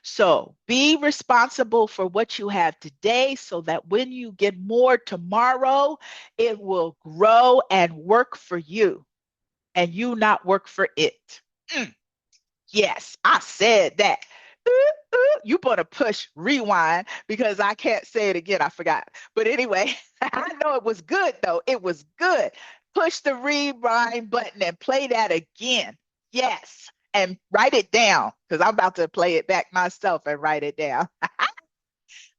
So be responsible for what you have today so that when you get more tomorrow, it will grow and work for you and you not work for it. Mm, yes, I said that. You better push rewind because I can't say it again. I forgot. But anyway, I know it was good though. It was good. Push the rewind button and play that again. Yes. And write it down because I'm about to play it back myself and write it down.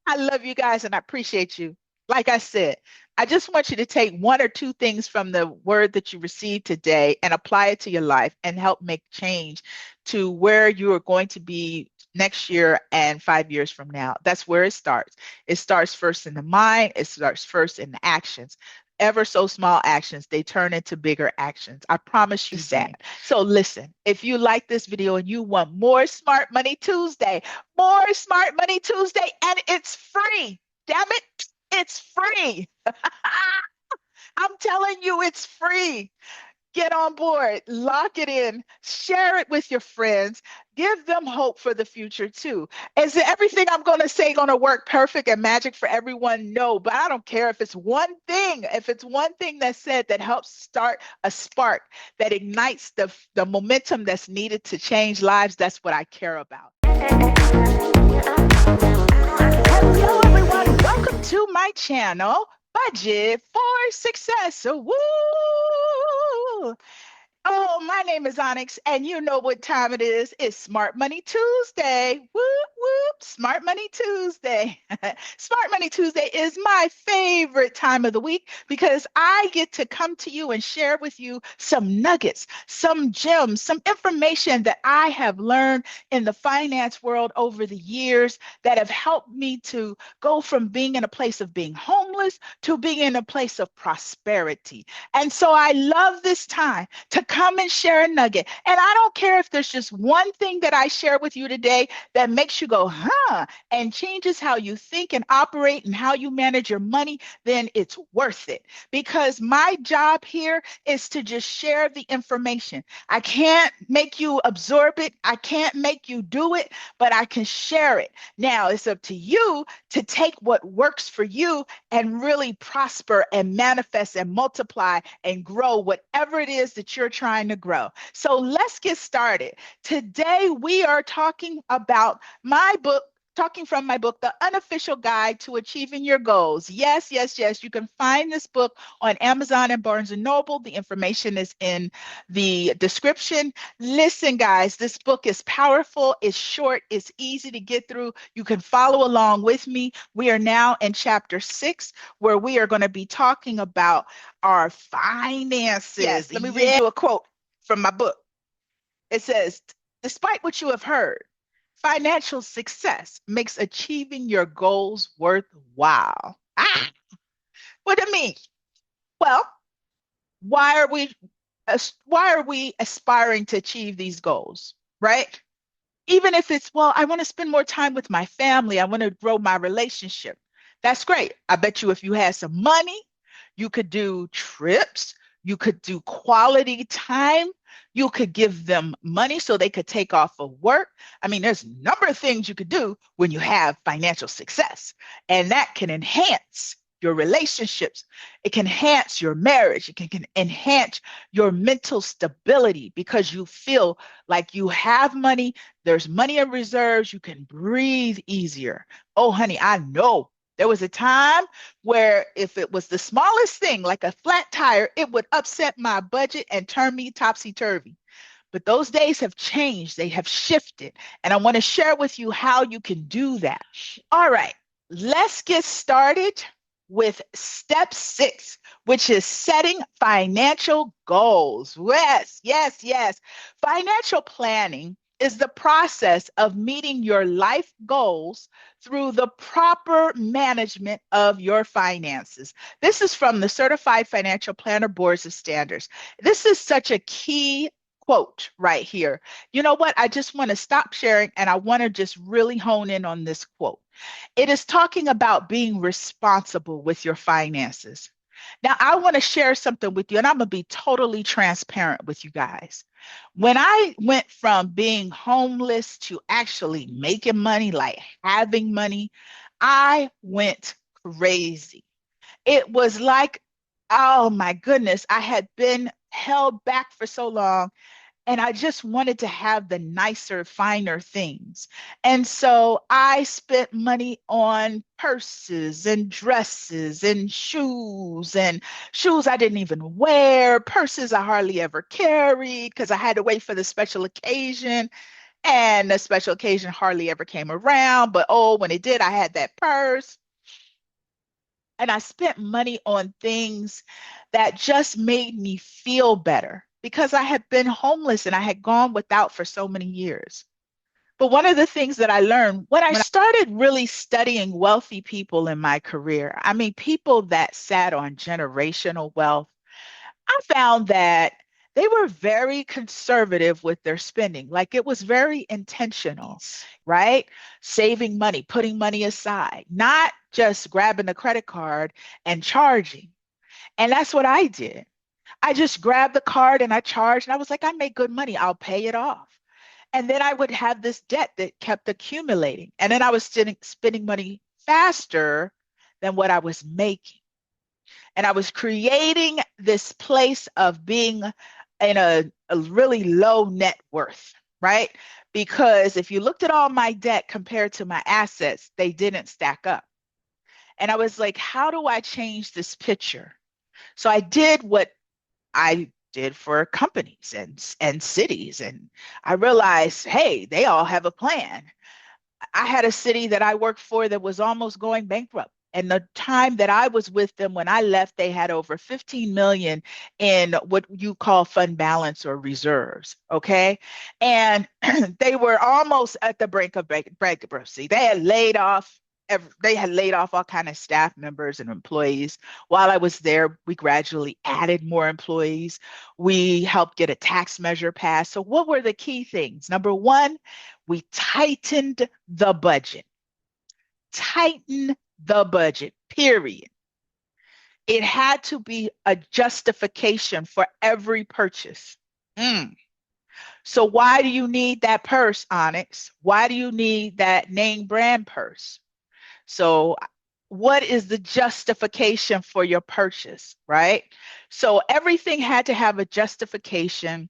I love you guys and I appreciate you. Like I said, I just want you to take one or two things from the word that you received today and apply it to your life and help make change to where you are going to be next year and 5 years from now. That's where it starts. It starts first in the mind, it starts first in the actions. Ever so small actions, they turn into bigger actions. I promise you that. So listen, if you like this video and you want more Smart Money Tuesday, more Smart Money Tuesday, and it's free. Damn it, it's free. I'm telling you, it's free. Get on board, lock it in, share it with your friends, give them hope for the future too. Is everything I'm going to say going to work perfect and magic for everyone? No, but I don't care if it's one thing. If it's one thing that's said that helps start a spark that ignites the momentum that's needed to change lives, that's what I care about. Hello, everyone. Welcome to my channel, Budget for Success. So, woo! Oh, my name is Onyx, and you know what time it is. It's Smart Money Tuesday. Whoop, whoop, Smart Money Tuesday. Smart Money Tuesday is my favorite time of the week because I get to come to you and share with you some nuggets, some gems, some information that I have learned in the finance world over the years that have helped me to go from being in a place of being homeless to being in a place of prosperity. And so I love this time to come and share a nugget. And I don't care if there's just one thing that I share with you today that makes you go, huh, and changes how you think and operate and how you manage your money, then it's worth it. Because my job here is to just share the information. I can't make you absorb it. I can't make you do it, but I can share it. Now it's up to you to take what works for you and really prosper and manifest and multiply and grow whatever it is that you're trying to grow. So let's get started. Today we are talking about my book, talking from my book, The Unofficial Guide to Achieving Your Goals. Yes, yes, yes. You can find this book on Amazon and Barnes & Noble. The information is in the description. Listen, guys, this book is powerful. It's short. It's easy to get through. You can follow along with me. We are now in chapter 6, where we are going to be talking about our finances. Yes, let me read you a quote from my book. It says, despite what you have heard, financial success makes achieving your goals worthwhile. What do you mean? Well, why are we aspiring to achieve these goals, right? Even if it's, well, I want to spend more time with my family, I want to grow my relationship. That's great. I bet you if you had some money, you could do trips, you could do quality time, you could give them money so they could take off of work. I mean, there's a number of things you could do when you have financial success, and that can enhance your relationships. It can enhance your marriage. It can enhance your mental stability because you feel like you have money. There's money in reserves. You can breathe easier. Oh, honey, I know. There was a time where if it was the smallest thing, like a flat tire, it would upset my budget and turn me topsy-turvy. But those days have changed. They have shifted. And I want to share with you how you can do that. All right, let's get started with step 6, which is setting financial goals. Yes, yes, yes. Financial planning is the process of meeting your life goals through the proper management of your finances. This is from the Certified Financial Planner Boards of Standards. This is such a key quote right here. You know what? I just want to stop sharing and I want to just really hone in on this quote. It is talking about being responsible with your finances. Now, I want to share something with you, and I'm going to be totally transparent with you guys. When I went from being homeless to actually making money, like having money, I went crazy. It was like, oh my goodness, I had been held back for so long and I just wanted to have the nicer, finer things. And so I spent money on purses and dresses and shoes I didn't even wear, purses I hardly ever carried because I had to wait for the special occasion. And the special occasion hardly ever came around. But oh, when it did, I had that purse. And I spent money on things that just made me feel better because I had been homeless and I had gone without for so many years. But one of the things that I learned when I started really studying wealthy people in my career, I mean, people that sat on generational wealth, I found that they were very conservative with their spending. Like it was very intentional, right? Saving money, putting money aside, not just grabbing the credit card and charging. And that's what I did. I just grabbed the card and I charged, and I was like, I make good money. I'll pay it off. And then I would have this debt that kept accumulating. And then I was spending money faster than what I was making. And I was creating this place of being in a really low net worth, right? Because if you looked at all my debt compared to my assets, they didn't stack up. And I was like, how do I change this picture? So I did what I did for companies and cities. And I realized, hey, they all have a plan. I had a city that I worked for that was almost going bankrupt. And the time that I was with them, when I left, they had over 15 million in what you call fund balance or reserves. Okay. And they were almost at the brink of bankruptcy. They had laid off all kind of staff members and employees. While I was there, we gradually added more employees. We helped get a tax measure passed. So what were the key things? Number one, we tightened the budget. Tighten the budget, period. It had to be a justification for every purchase. Mm. So why do you need that purse, Onyx? Why do you need that name brand purse? So what is the justification for your purchase, right? So everything had to have a justification.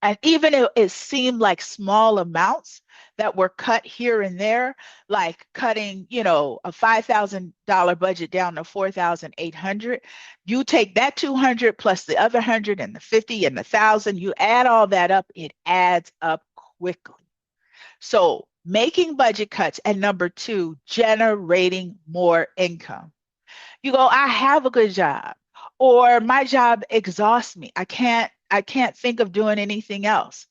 And even if it seemed like small amounts that were cut here and there, like cutting, a $5,000 budget down to 4,800, you take that 200 plus the other 100 and the 50 and the 1,000, you add all that up, it adds up quickly. So making budget cuts. And number two, generating more income. You go, I have a good job, or my job exhausts me. I can't think of doing anything else.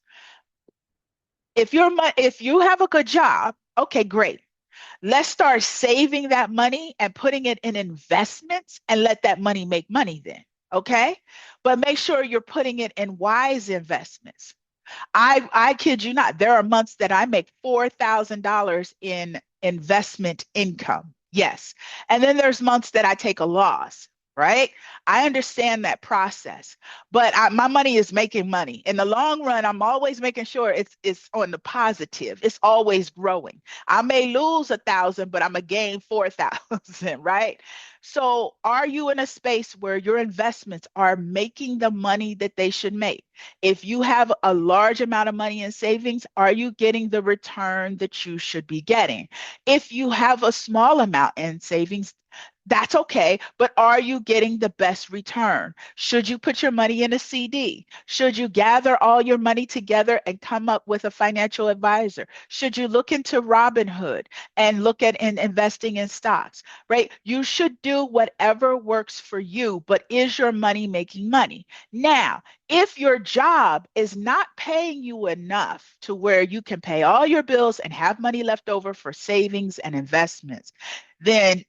If you have a good job, okay, great. Let's start saving that money and putting it in investments and let that money make money then. Okay? But make sure you're putting it in wise investments. I kid you not. There are months that I make $4,000 in investment income. Yes. And then there's months that I take a loss, right? I understand that process, but my money is making money. In the long run, I'm always making sure it's on the positive. It's always growing. I may lose 1,000, but I'm gonna gain 4,000, right? So are you in a space where your investments are making the money that they should make? If you have a large amount of money in savings, are you getting the return that you should be getting? If you have a small amount in savings, that's okay, but are you getting the best return? Should you put your money in a CD? Should you gather all your money together and come up with a financial advisor? Should you look into Robinhood and look at investing in stocks, right? You should do whatever works for you, but is your money making money? Now, if your job is not paying you enough to where you can pay all your bills and have money left over for savings and investments, then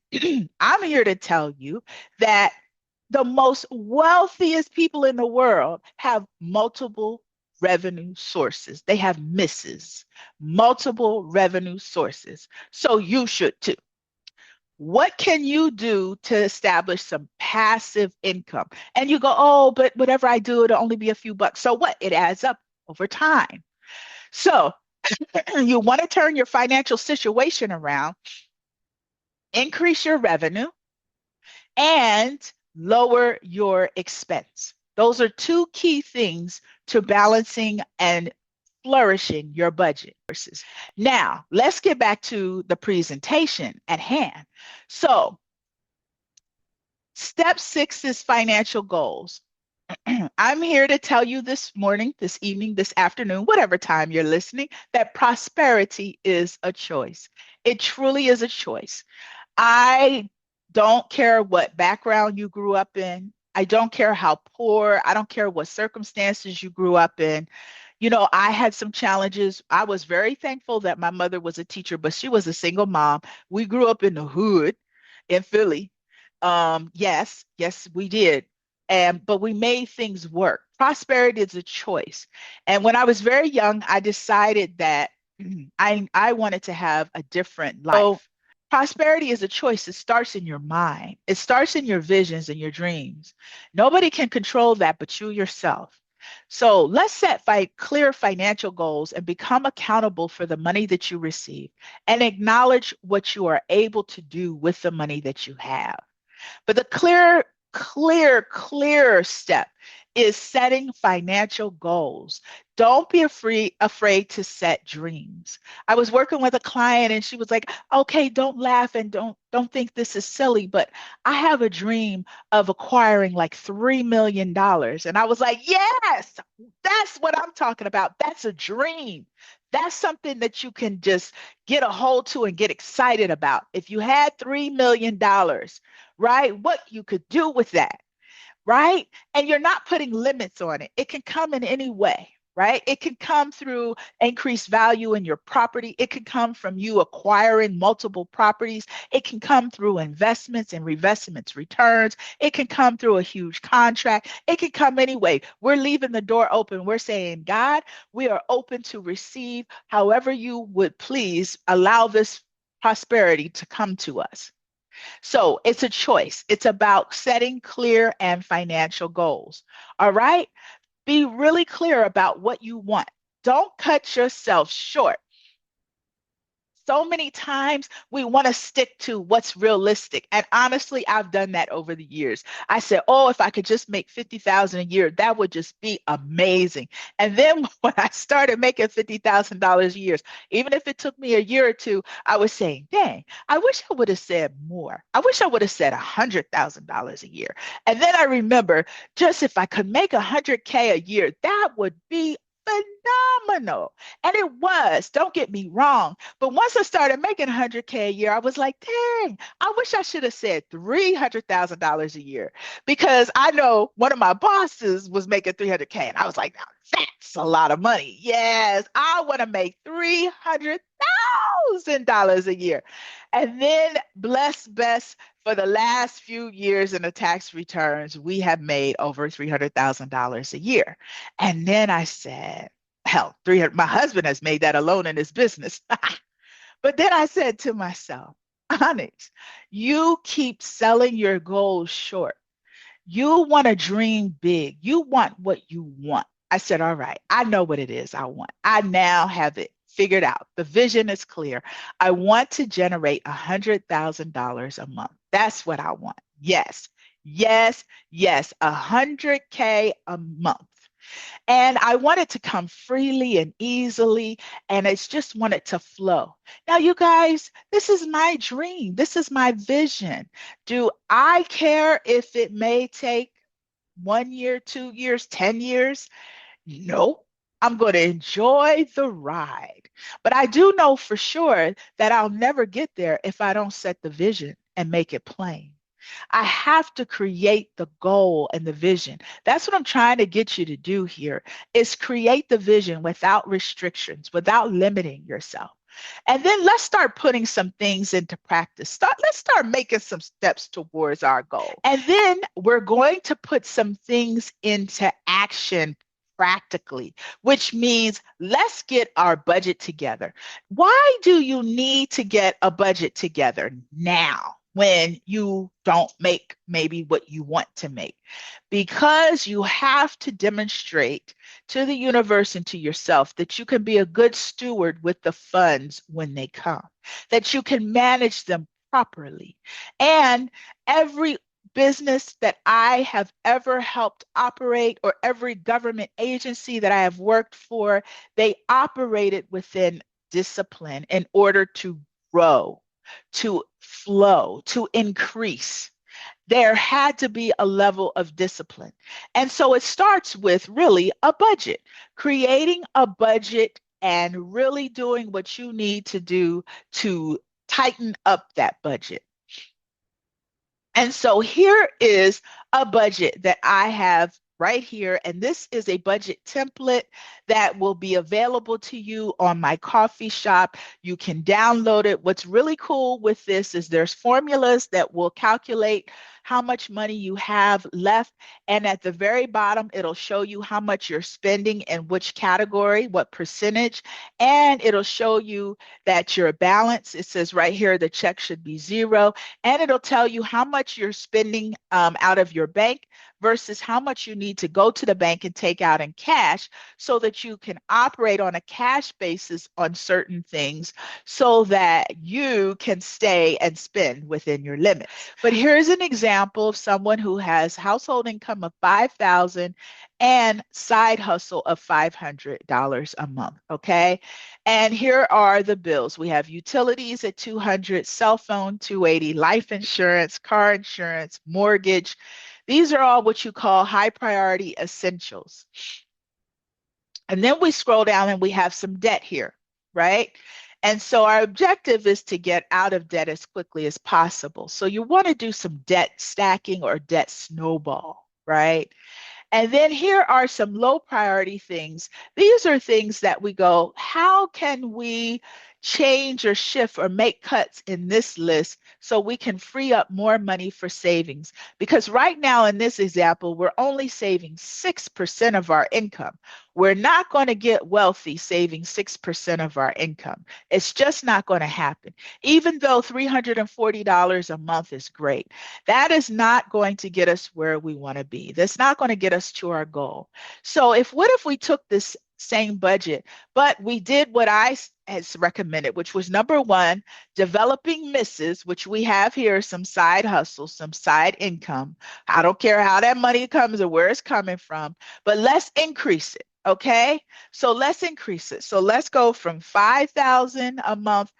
I'm here to tell you that the most wealthiest people in the world have multiple revenue sources. They have misses, multiple revenue sources. So you should too. What can you do to establish some passive income? And you go, oh, but whatever I do, it'll only be a few bucks. So what? It adds up over time. So you want to turn your financial situation around, increase your revenue, and lower your expense. Those are two key things to balancing and flourishing your budget. Now, let's get back to the presentation at hand. So, step 6 is financial goals. I'm here to tell you this morning, this evening, this afternoon, whatever time you're listening, that prosperity is a choice. It truly is a choice. I don't care what background you grew up in. I don't care how poor. I don't care what circumstances you grew up in. You know, I had some challenges. I was very thankful that my mother was a teacher, but she was a single mom. We grew up in the hood in Philly. Yes, we did. And but we made things work. Prosperity is a choice. And when I was very young, I decided that I wanted to have a different life. So prosperity is a choice. It starts in your mind. It starts in your visions and your dreams. Nobody can control that but you yourself. So let's set clear financial goals and become accountable for the money that you receive and acknowledge what you are able to do with the money that you have. But the clear step is setting financial goals. Don't be afraid to set dreams. I was working with a client and she was like, "Okay, don't laugh and don't think this is silly, but I have a dream of acquiring like $3 million." And I was like, "Yes, that's what I'm talking about. That's a dream. That's something that you can just get a hold to and get excited about. If you had $3 million, right? What you could do with that, right? And you're not putting limits on it. It can come in any way, right? It can come through increased value in your property. It can come from you acquiring multiple properties. It can come through investments and reinvestments returns. It can come through a huge contract. It can come anyway. We're leaving the door open. We're saying, God, we are open to receive however you would please allow this prosperity to come to us. So it's a choice. It's about setting clear and financial goals. All right. Be really clear about what you want. Don't cut yourself short. So many times we want to stick to what's realistic. And honestly, I've done that over the years. I said, oh, if I could just make 50,000 a year, that would just be amazing. And then when I started making $50,000 a year, even if it took me a year or two, I was saying, dang, I wish I would have said more. I wish I would have said $100,000 a year. And then I remember, just if I could make 100K a year, that would be phenomenal. And it was, don't get me wrong. But once I started making 100K a year, I was like, dang, I wish I should have said $300,000 a year because I know one of my bosses was making 300K. And I was like, now that's a lot of money. Yes, I want to make $300,000 a year. And then bless best for the last few years in the tax returns, we have made over $300,000 a year. And then I said, hell, 300, my husband has made that alone in his business. But then I said to myself, Onyx, you keep selling your goals short. You want to dream big. You want what you want. I said, all right, I know what it is I want. I now have it figured out. The vision is clear. I want to generate $100,000 a month. That's what I want. Yes, yes, yes, 100K a month. And I want it to come freely and easily, and it's just want it to flow. Now, you guys, this is my dream. This is my vision. Do I care if it may take 1 year, 2 years, 10 years? No. I'm going to enjoy the ride. But I do know for sure that I'll never get there if I don't set the vision and make it plain. I have to create the goal and the vision. That's what I'm trying to get you to do here is create the vision without restrictions, without limiting yourself. And then let's start putting some things into practice. Let's start making some steps towards our goal. And then we're going to put some things into action practically, which means let's get our budget together. Why do you need to get a budget together now? when you don't make maybe what you want to make, because you have to demonstrate to the universe and to yourself that you can be a good steward with the funds when they come, that you can manage them properly. And every business that I have ever helped operate, or every government agency that I have worked for, they operated within discipline in order to grow, to flow, to increase. There had to be a level of discipline. And so it starts with really a budget, creating a budget and really doing what you need to do to tighten up that budget. And so here is a budget that I have right here. And this is a budget template that will be available to you on my coffee shop. You can download it. What's really cool with this is there's formulas that will calculate how much money you have left. And at the very bottom, it'll show you how much you're spending in which category, what percentage, and it'll show you that your balance, it says right here, the check should be zero, and it'll tell you how much you're spending out of your bank versus how much you need to go to the bank and take out in cash, so that you can operate on a cash basis on certain things so that you can stay and spend within your limits. But here's an example of someone who has household income of 5,000 and side hustle of $500 a month, okay? And here are the bills. We have utilities at 200, cell phone 280, life insurance, car insurance, mortgage. These are all what you call high priority essentials. And then we scroll down and we have some debt here, right? And so our objective is to get out of debt as quickly as possible. So you want to do some debt stacking or debt snowball, right? And then here are some low priority things. These are things that we go, how can we change or shift or make cuts in this list so we can free up more money for savings? Because right now in this example, we're only saving 6% of our income. We're not going to get wealthy saving 6% of our income. It's just not going to happen. Even though $340 a month is great, that is not going to get us where we want to be. That's not going to get us to our goal. So what if we took this same budget, but we did what I has recommended, which was number one, developing misses, which we have here, some side hustles, some side income. I don't care how that money comes or where it's coming from, but let's increase it. Okay, so let's increase it. So let's go from 5,000 a month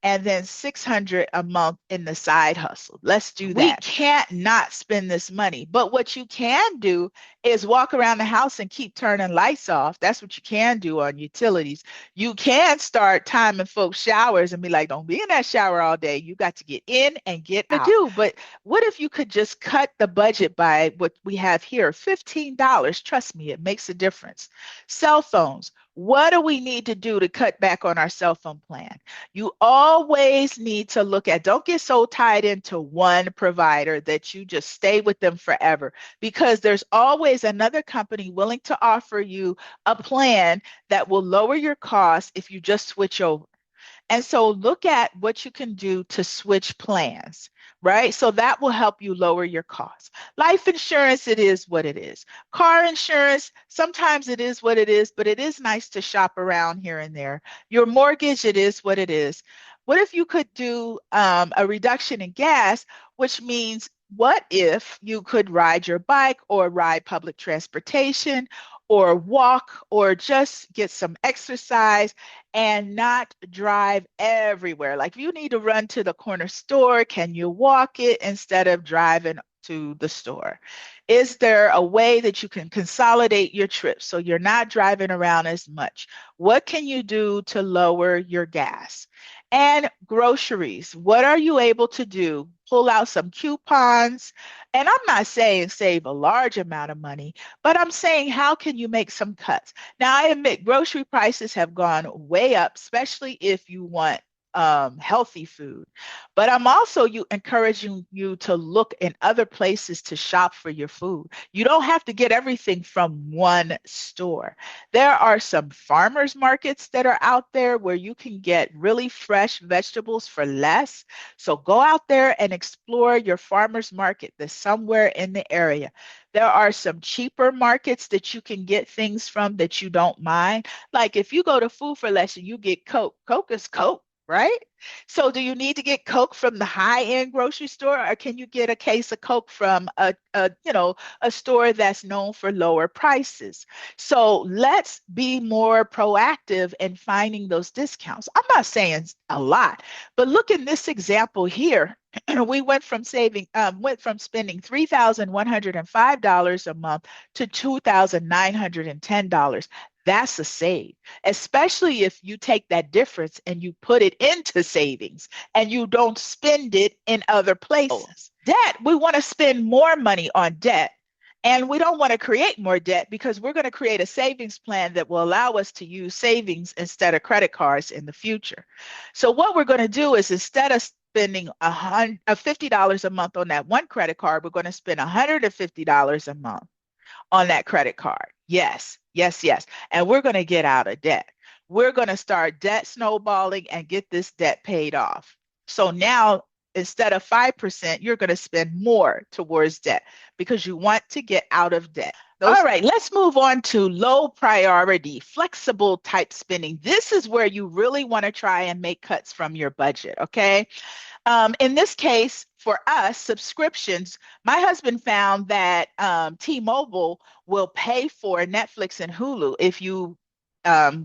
and then 600 a month in the side hustle. Let's do that. We can't not spend this money, but what you can do is walk around the house and keep turning lights off. That's what you can do on utilities. You can start timing folks' showers and be like, don't be in that shower all day. You got to get in and get out. But what if you could just cut the budget by what we have here, $15? Trust me, it makes a difference. Cell phones. What do we need to do to cut back on our cell phone plan? You always need to look at, don't get so tied into one provider that you just stay with them forever, because there's always another company willing to offer you a plan that will lower your costs if you just switch over. And so look at what you can do to switch plans, right? So that will help you lower your costs. Life insurance, it is what it is. Car insurance, sometimes it is what it is, but it is nice to shop around here and there. Your mortgage, it is what it is. What if you could do a reduction in gas, which means what if you could ride your bike or ride public transportation or walk or just get some exercise and not drive everywhere? Like if you need to run to the corner store, can you walk it instead of driving to the store? Is there a way that you can consolidate your trips so you're not driving around as much? What can you do to lower your gas? And groceries, what are you able to do? Pull out some coupons. And I'm not saying save a large amount of money, but I'm saying how can you make some cuts? Now, I admit grocery prices have gone way up, especially if you want healthy food. But I'm also encouraging you to look in other places to shop for your food. You don't have to get everything from one store. There are some farmers markets that are out there where you can get really fresh vegetables for less. So go out there and explore your farmers market that's somewhere in the area. There are some cheaper markets that you can get things from that you don't mind. Like if you go to Food for Less and you get Coke, Coke is Coke, right? So do you need to get Coke from the high-end grocery store, or can you get a case of Coke from a store that's known for lower prices? So let's be more proactive in finding those discounts. I'm not saying a lot, but look in this example here. We went from spending $3,105 a month to $2,910. That's a save, especially if you take that difference and you put it into savings and you don't spend it in other places. Debt, we want to spend more money on debt. And we don't want to create more debt because we're going to create a savings plan that will allow us to use savings instead of credit cards in the future. So what we're going to do is, instead of spending $50 a month on that one credit card, we're going to spend $150 a month on that credit card. Yes, yes, yes. And we're going to get out of debt. We're going to start debt snowballing and get this debt paid off. So now, instead of 5%, you're going to spend more towards debt because you want to get out of debt. All right, let's move on to low priority, flexible type spending. This is where you really want to try and make cuts from your budget, okay? In this case, for us, subscriptions, my husband found that T-Mobile will pay for Netflix and Hulu if you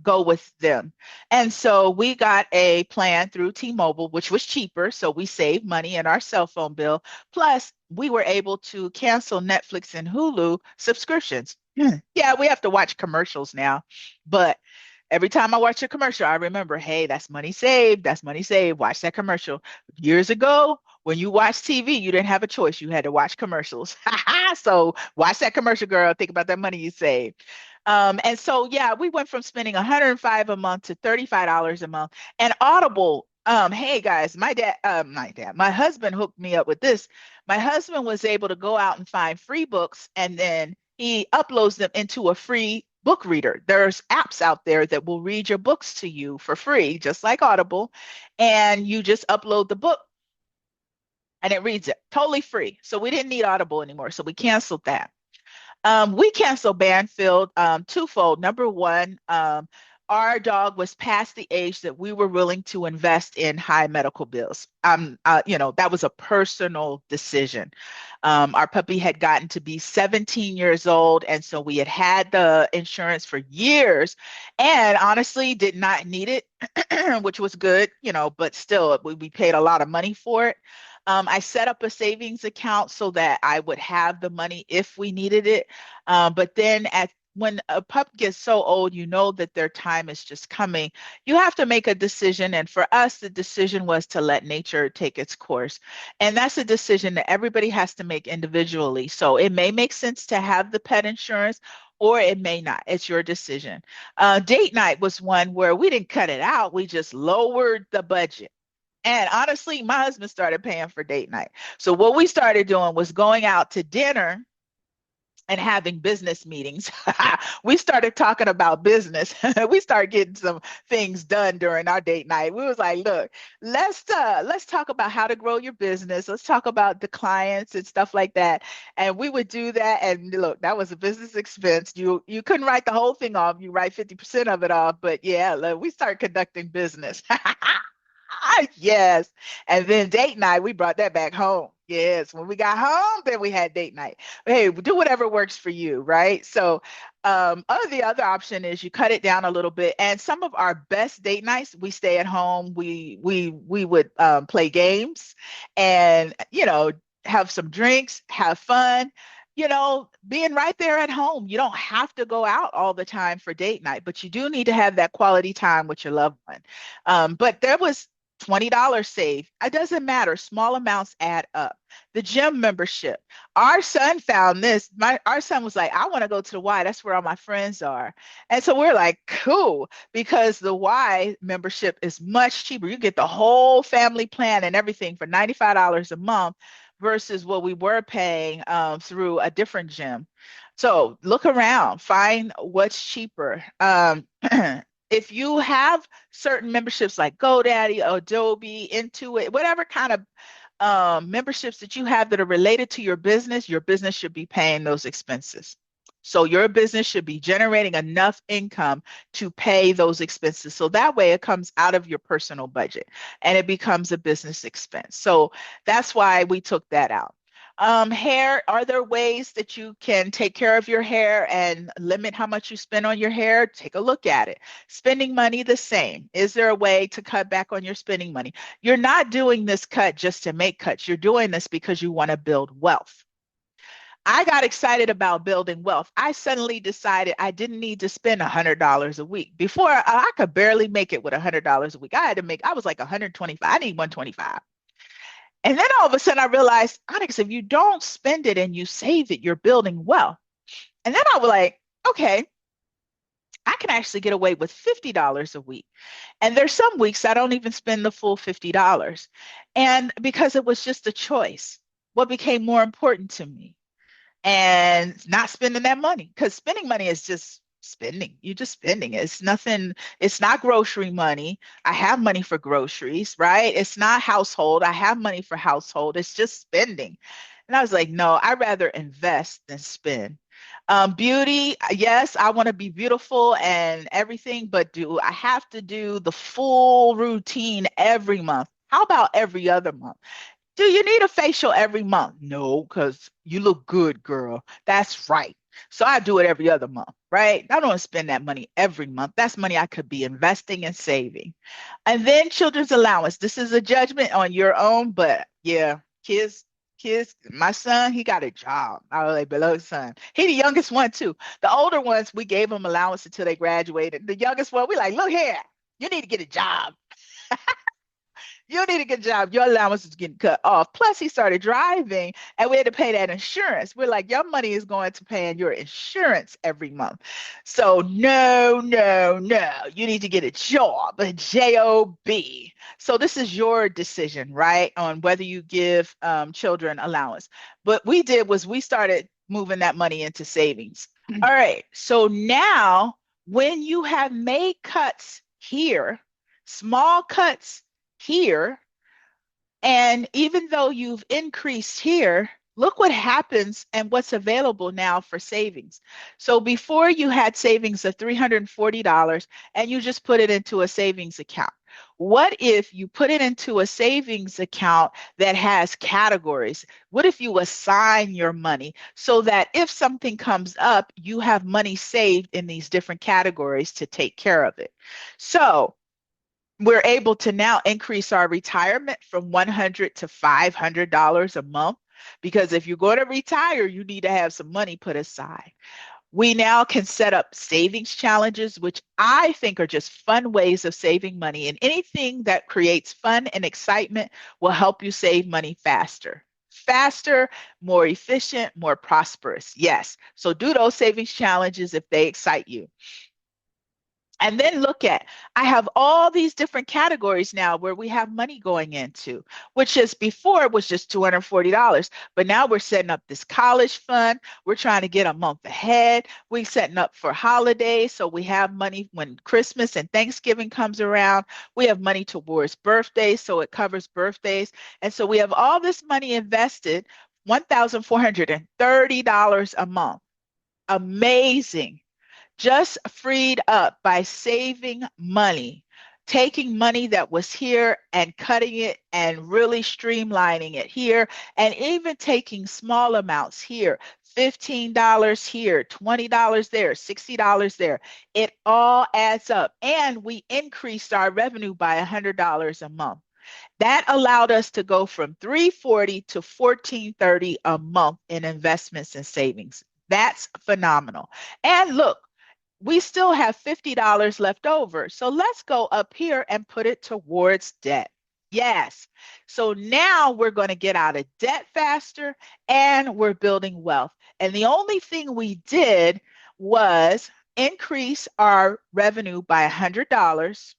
go with them. And so we got a plan through T-Mobile, which was cheaper. So we saved money in our cell phone bill. Plus, we were able to cancel Netflix and Hulu subscriptions. Yeah, we have to watch commercials now, but every time I watch a commercial, I remember, hey, that's money saved. That's money saved. Watch that commercial. Years ago, when you watched TV, you didn't have a choice. You had to watch commercials. So watch that commercial, girl. Think about that money you saved. And so, yeah, we went from spending $105 a month to $35 a month. And Audible, hey guys, my husband hooked me up with this. My husband was able to go out and find free books, and then he uploads them into a free book reader. There's apps out there that will read your books to you for free, just like Audible. And you just upload the book and it reads it totally free. So we didn't need Audible anymore. So we canceled that. We canceled Banfield twofold. Number one, our dog was past the age that we were willing to invest in high medical bills. That was a personal decision. Our puppy had gotten to be 17 years old, and so we had had the insurance for years, and honestly did not need it, which was good, but still we paid a lot of money for it. I set up a savings account so that I would have the money if we needed it. But then when a pup gets so old, you know that their time is just coming. You have to make a decision. And for us, the decision was to let nature take its course. And that's a decision that everybody has to make individually. So it may make sense to have the pet insurance, or it may not. It's your decision. Date night was one where we didn't cut it out. We just lowered the budget. And honestly, my husband started paying for date night. So what we started doing was going out to dinner and having business meetings. We started talking about business. We started getting some things done during our date night. We was like, look, let's talk about how to grow your business. Let's talk about the clients and stuff like that. And we would do that. And look, that was a business expense. You couldn't write the whole thing off. You write 50% of it off. But yeah, look, we started conducting business. Yes. And then date night, we brought that back home. Yes. When we got home, then we had date night. Hey, do whatever works for you, right? So the other option is you cut it down a little bit. And some of our best date nights, we stay at home. We would play games and, have some drinks, have fun. Being right there at home. You don't have to go out all the time for date night, but you do need to have that quality time with your loved one. But there was $20 saved. It doesn't matter. Small amounts add up. The gym membership. Our son found this. Our son was like, I want to go to the Y. That's where all my friends are. And so we're like, cool, because the Y membership is much cheaper. You get the whole family plan and everything for $95 a month versus what we were paying through a different gym. So look around, find what's cheaper. If you have certain memberships like GoDaddy, Adobe, Intuit, whatever kind of memberships that you have that are related to your business should be paying those expenses. So your business should be generating enough income to pay those expenses. So that way it comes out of your personal budget and it becomes a business expense. So that's why we took that out. Hair, are there ways that you can take care of your hair and limit how much you spend on your hair? Take a look at it. Spending money, the same. Is there a way to cut back on your spending money? You're not doing this cut just to make cuts. You're doing this because you want to build wealth. I got excited about building wealth. I suddenly decided I didn't need to spend $100 a week. Before, I could barely make it with $100 a week. I was like 125. I need 125. And then all of a sudden I realized, Onyx, if you don't spend it and you save it, you're building wealth. And then I was like, okay, I can actually get away with $50 a week. And there's some weeks I don't even spend the full $50. And because it was just a choice, what became more important to me? And not spending that money, because spending money is just spending. You're just spending. It's nothing, it's not grocery money. I have money for groceries, right? It's not household. I have money for household. It's just spending. And I was like, no, I'd rather invest than spend. Beauty, yes, I want to be beautiful and everything, but do I have to do the full routine every month? How about every other month? Do you need a facial every month? No, because you look good, girl. That's right. So I do it every other month, right? I don't spend that money every month. That's money I could be investing and saving. And then children's allowance. This is a judgment on your own, but yeah, my son, he got a job. I was like, beloved son. He the youngest one too. The older ones, we gave them allowance until they graduated. The youngest one, we like, look here, you need to get a job. You need a good job. Your allowance is getting cut off. Plus, he started driving and we had to pay that insurance. We're like, your money is going to pay in your insurance every month. So, no, no, no. You need to get a job, a job. So, this is your decision, right? On whether you give children allowance. What we did was we started moving that money into savings. All right. So, now when you have made cuts here, small cuts here, and even though you've increased here, look what happens and what's available now for savings. So before you had savings of $340 and you just put it into a savings account. What if you put it into a savings account that has categories? What if you assign your money so that if something comes up, you have money saved in these different categories to take care of it? So we're able to now increase our retirement from $100 to $500 a month, because if you're going to retire, you need to have some money put aside. We now can set up savings challenges, which I think are just fun ways of saving money. And anything that creates fun and excitement will help you save money faster. Faster, more efficient, more prosperous. Yes. So do those savings challenges if they excite you. And then look at, I have all these different categories now where we have money going into, which is before it was just $240. But now we're setting up this college fund. We're trying to get a month ahead. We're setting up for holidays. So we have money when Christmas and Thanksgiving comes around. We have money towards birthdays. So it covers birthdays. And so we have all this money invested, $1,430 a month. Amazing. Just freed up by saving money, taking money that was here and cutting it and really streamlining it here, and even taking small amounts here, $15 here, $20 there, $60 there. It all adds up. And we increased our revenue by $100 a month. That allowed us to go from $340 to $1,430 a month in investments and savings. That's phenomenal. And look, we still have $50 left over. So let's go up here and put it towards debt. Yes. So now we're going to get out of debt faster and we're building wealth. And the only thing we did was increase our revenue by $100.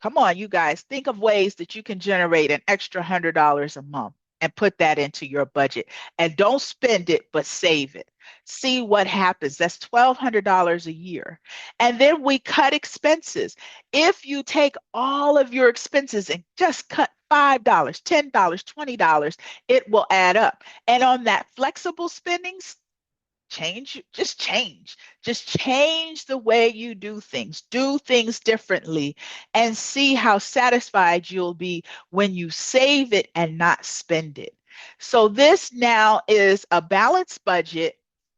Come on, you guys, think of ways that you can generate an extra $100 a month and put that into your budget. And don't spend it, but save it. See what happens. That's $1,200 a year. And then we cut expenses. If you take all of your expenses and just cut $5, $10, $20, it will add up. And on that flexible spending, change the way you do things differently, and see how satisfied you'll be when you save it and not spend it. So this now is a balanced budget,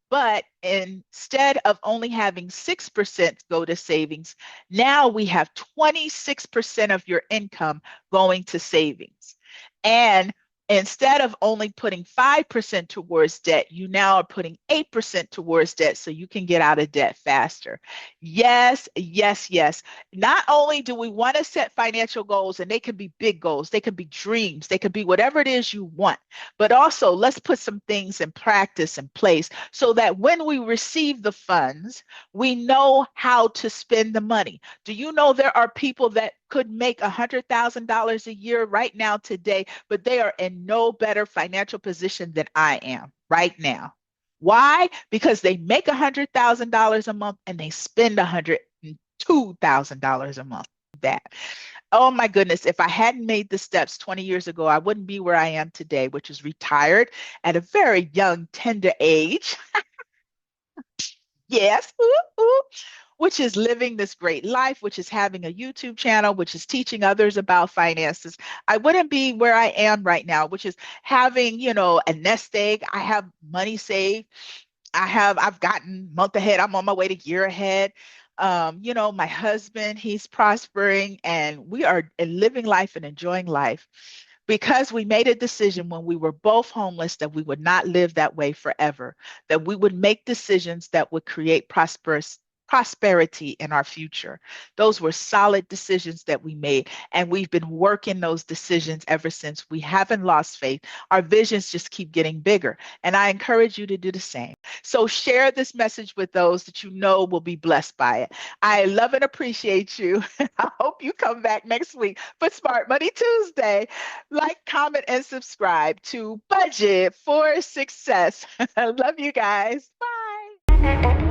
but instead of only having 6% go to savings, now we have 26% of your income going to savings. And instead of only putting 5% towards debt, you now are putting 8% towards debt so you can get out of debt faster. Yes, yes, yes. Not only do we want to set financial goals, and they can be big goals, they can be dreams, they can be whatever it is you want, but also let's put some things in practice in place so that when we receive the funds, we know how to spend the money. Do you know there are people that could make $100,000 a year right now today, but they are in no better financial position than I am right now? Why? Because they make $100,000 a month and they spend $102,000 a month. That. Oh my goodness, if I hadn't made the steps 20 years ago, I wouldn't be where I am today, which is retired at a very young, tender age. Yes, ooh, ooh, which is living this great life, which is having a YouTube channel, which is teaching others about finances. I wouldn't be where I am right now, which is having, a nest egg. I have money saved. I've gotten month ahead. I'm on my way to year ahead. My husband, he's prospering, and we are living life and enjoying life because we made a decision when we were both homeless that we would not live that way forever, that we would make decisions that would create prosperity in our future. Those were solid decisions that we made, and we've been working those decisions ever since. We haven't lost faith. Our visions just keep getting bigger, and I encourage you to do the same. So share this message with those that you know will be blessed by it. I love and appreciate you. I hope you come back next week for Smart Money Tuesday. Like, comment, and subscribe to Budget for Success. I love you guys. Bye.